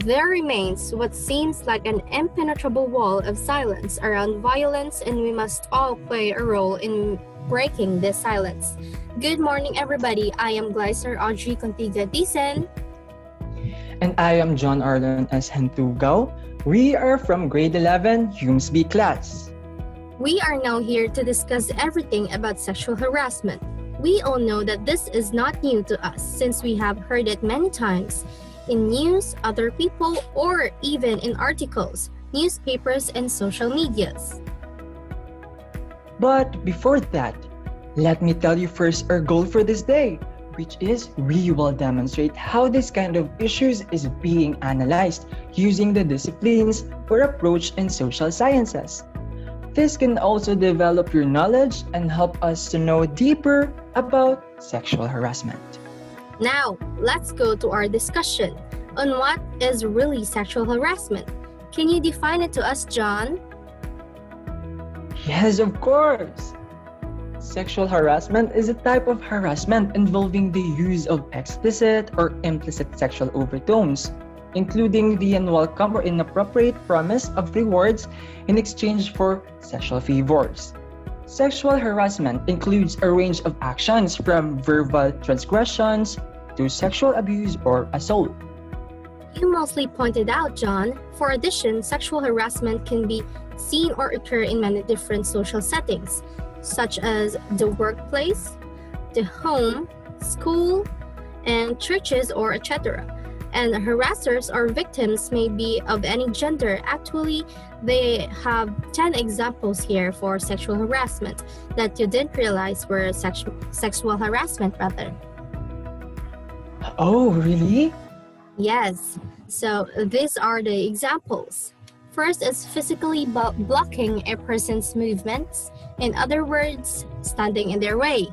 There remains what seems like an impenetrable wall of silence around violence, and we must all play a role in breaking this silence. Good morning, everybody. I am Glycer Audrey Contiga Dicen. And I am John Arlon S. Hentugao. We are from grade 11, Humss B class. We are now here to discuss everything about sexual harassment. We all know that this is not new to us since we have heard it many times in news, other people, or even in articles, newspapers, and social medias. But before that, let me tell you first our goal for this day, which is we will demonstrate how this kind of issues is being analyzed using the disciplines or approach in social sciences. This can also develop your knowledge and help us to know deeper about sexual harassment. Now, let's go to our discussion on what is really sexual harassment. Can you define it to us, John? Yes, of course! Sexual harassment is a type of harassment involving the use of explicit or implicit sexual overtones, including the unwelcome or inappropriate promise of rewards in exchange for sexual favors. Sexual harassment includes a range of actions from verbal transgressions to sexual abuse or assault. You mostly pointed out, John. For addition, sexual harassment can be seen or occur in many different social settings, such as the workplace, the home, school, and churches or etc. And harassers or victims may be of any gender. Actually, they have 10 examples here for sexual harassment that you didn't realize were sexual harassment rather. Oh, really? Yes, so these are the examples. First is physically blocking a person's movements. In other words, standing in their way.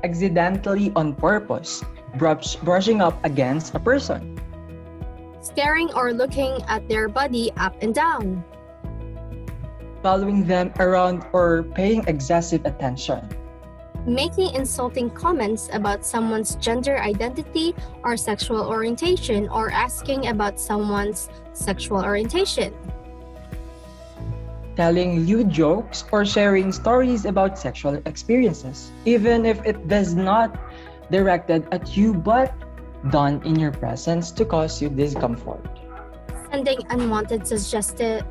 Accidentally on purpose, brushing up against a person. Staring or looking at their body up and down. Following them around or paying excessive attention. Making insulting comments about someone's gender identity or sexual orientation, or asking about someone's sexual orientation. Telling lewd jokes or sharing stories about sexual experiences, even if it does not directed at you but done in your presence to cause you discomfort. Sending unwanted suggestive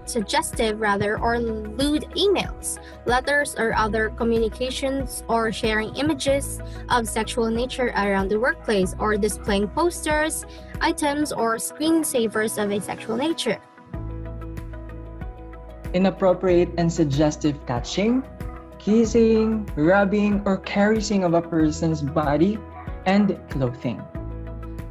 or lewd emails, letters, or other communications, or sharing images of sexual nature around the workplace, or displaying posters, items, or screensavers of a sexual nature. Inappropriate and suggestive touching, kissing, rubbing, or caressing of a person's body and clothing.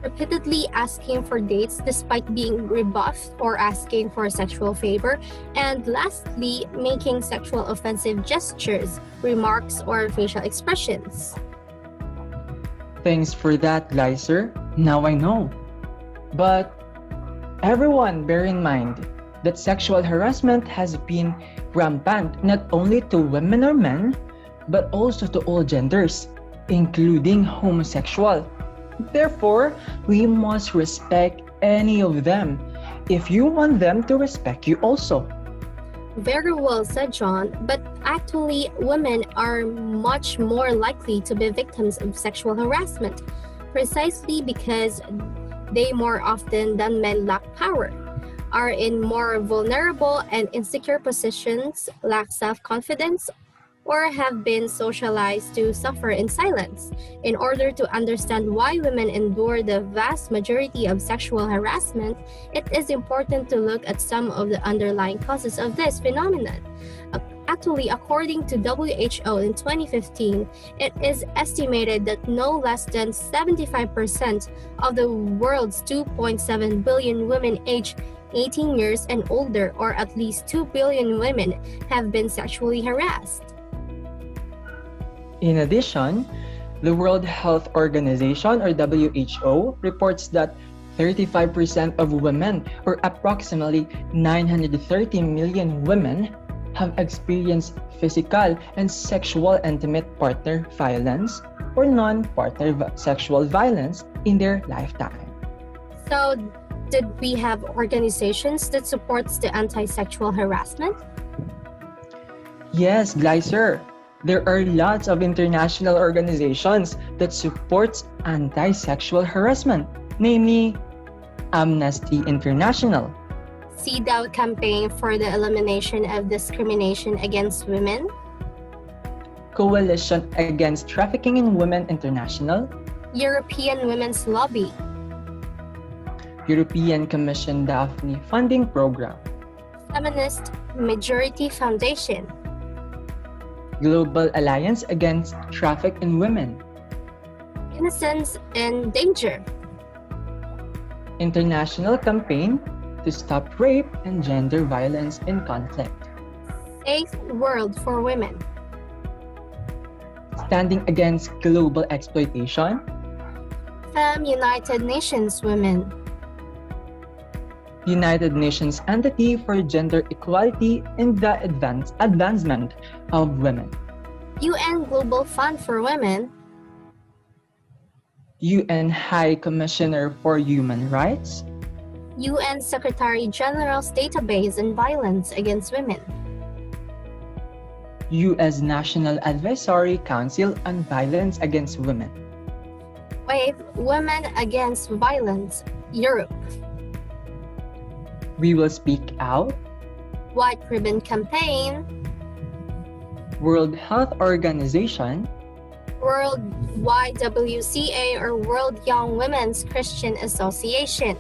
Repeatedly asking for dates despite being rebuffed or asking for a sexual favor. And lastly, making sexual offensive gestures, remarks, or facial expressions. Thanks for that, Glycer. Now I know. But everyone bear in mind that sexual harassment has been rampant not only to women or men, but also to all genders, including homosexual. Therefore, we must respect any of them if you want them to respect you also. Very well said, John, but actually women are much more likely to be victims of sexual harassment, precisely because they more often than men lack power, are in more vulnerable and insecure positions, lack self-confidence, or have been socialized to suffer in silence. In order to understand why women endure the vast majority of sexual harassment, it is important to look at some of the underlying causes of this phenomenon. Actually, according to WHO in 2015, it is estimated that no less than 75% of the world's 2.7 billion women aged 18 years and older, or at least 2 billion women, have been sexually harassed. In addition, the World Health Organization or WHO reports that 35% of women, or approximately 930 million women, have experienced physical and sexual intimate partner violence or non-partner sexual violence in their lifetime. So Did we have organizations that supports the anti-sexual harassment? Yes, Gleiser. There are lots of international organizations that supports anti-sexual harassment, namely Amnesty International, CEDAW campaign for the elimination of discrimination against women, Coalition Against Trafficking in Women International, European Women's Lobby, European Commission Daphne Funding Program, Feminist Majority Foundation, Global Alliance Against Traffic in Women, Innocence in Danger, International Campaign to Stop Rape and Gender Violence in Conflict, Safe World for Women, Standing Against Global Exploitation, United Nations Women, United Nations Entity for Gender Equality in the Advancement of Women, UN Global Fund for Women, UN High Commissioner for Human Rights, UN Secretary General's Database on Violence Against Women, U.S. National Advisory Council on Violence Against Women, Wave Women Against Violence, Europe, We Will Speak Out, White Ribbon Campaign, World Health Organization, World YWCA or World Young Women's Christian Association.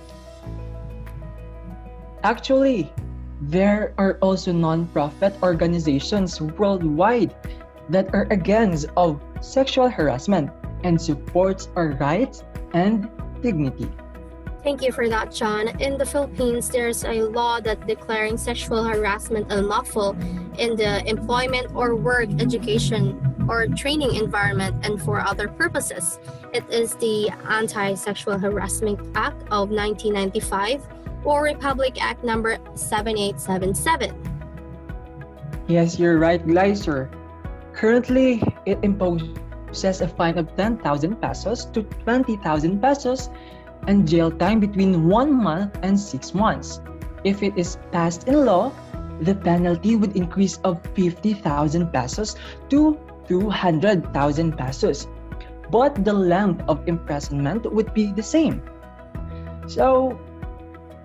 Actually, there are also non-profit organizations worldwide that are against of sexual harassment and supports our rights and dignity. Thank you for that, John. In the Philippines, there's a law that declaring sexual harassment unlawful in the employment or work, education, or training environment and for other purposes. It is the Anti-Sexual Harassment Act of 1995 or Republic Act number 7877. Yes, you're right, Gleiser. Currently, it imposes a fine of 10,000 pesos to 20,000 pesos and jail time between 1 month and 6 months. If it is passed in law, the penalty would increase of 50,000 pesos to 200,000 pesos. But the length of imprisonment would be the same. So,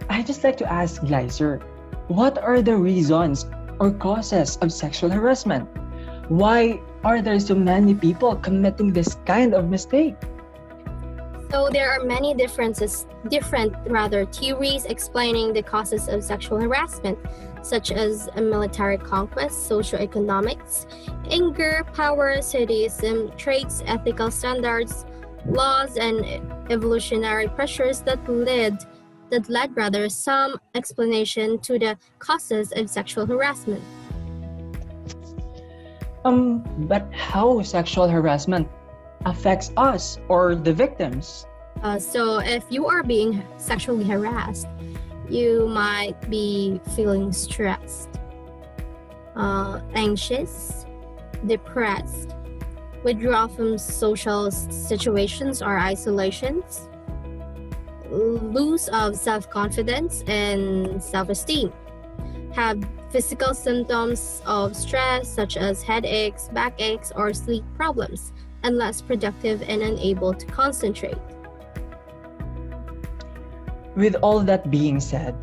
I'd just like to ask Gleiser, what are the reasons or causes of sexual harassment? Why are there so many people committing this kind of mistake? So there are many different theories explaining the causes of sexual harassment, such as military conquest, socioeconomics, anger, power, sadism, traits, ethical standards, laws, and evolutionary pressures that led some explanation to the causes of sexual harassment. But how sexual harassment affects us or the victims? So if you are being sexually harassed, you might be feeling stressed, anxious, depressed, withdraw from social situations or isolations, lose of self-confidence and self-esteem, have physical symptoms of stress such as headaches, backaches, or sleep problems, and less productive and unable to concentrate. With all that being said,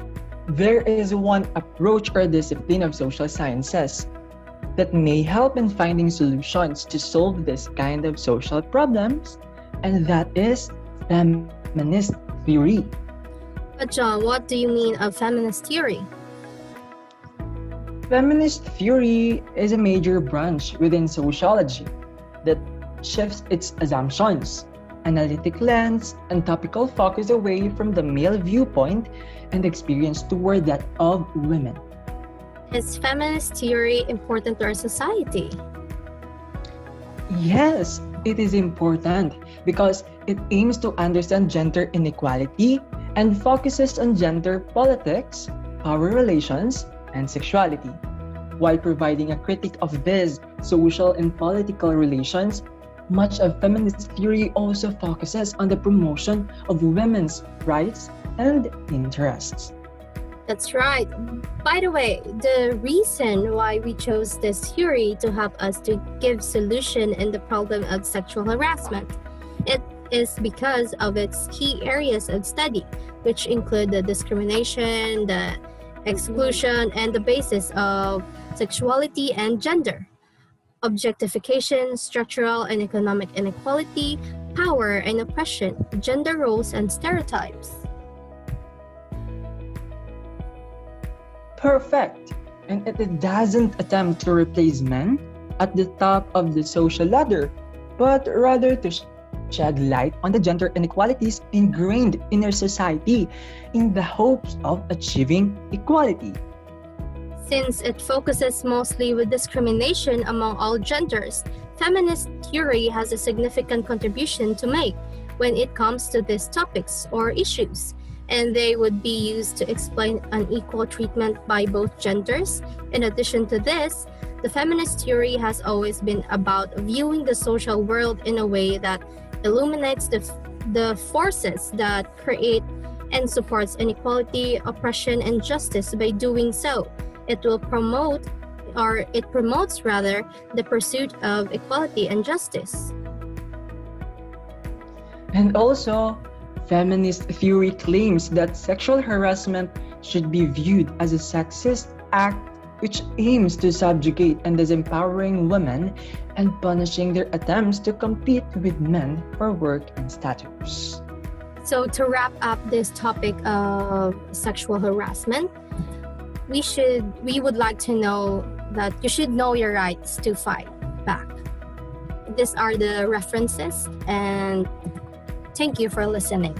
there is one approach or discipline of social sciences that may help in finding solutions to solve this kind of social problems, and that is feminist theory. But John, what do you mean of feminist theory? Feminist theory is a major branch within sociology that shifts its assumptions, analytic lens, and topical focus away from the male viewpoint and experience toward that of women. Is feminist theory important to our society? Yes, it is important because it aims to understand gender inequality and focuses on gender politics, power relations, and sexuality, while providing a critique of these social and political relations. Much of feminist theory also focuses on the promotion of women's rights and interests. That's right. By the way, the reason why we chose this theory to help us to give solution in the problem of sexual harassment, it is because of its key areas of study, which include the discrimination, the exclusion, and the basis of sexuality and gender, objectification, structural and economic inequality, power and oppression, gender roles and stereotypes. Perfect. And it doesn't attempt to replace men at the top of the social ladder, but rather to shed light on the gender inequalities ingrained in our society in the hopes of achieving equality. Since it focuses mostly with discrimination among all genders, feminist theory has a significant contribution to make when it comes to these topics or issues, and they would be used to explain unequal treatment by both genders. In addition to this, the feminist theory has always been about viewing the social world in a way that illuminates the forces that create and supports inequality, oppression, and justice. By doing so, it promotes the pursuit of equality and justice. And also, feminist theory claims that sexual harassment should be viewed as a sexist act which aims to subjugate and disempowering women and punishing their attempts to compete with men for work and status. So to wrap up this topic of sexual harassment, we would like to know that you should know your rights to fight back. These are the references, and thank you for listening.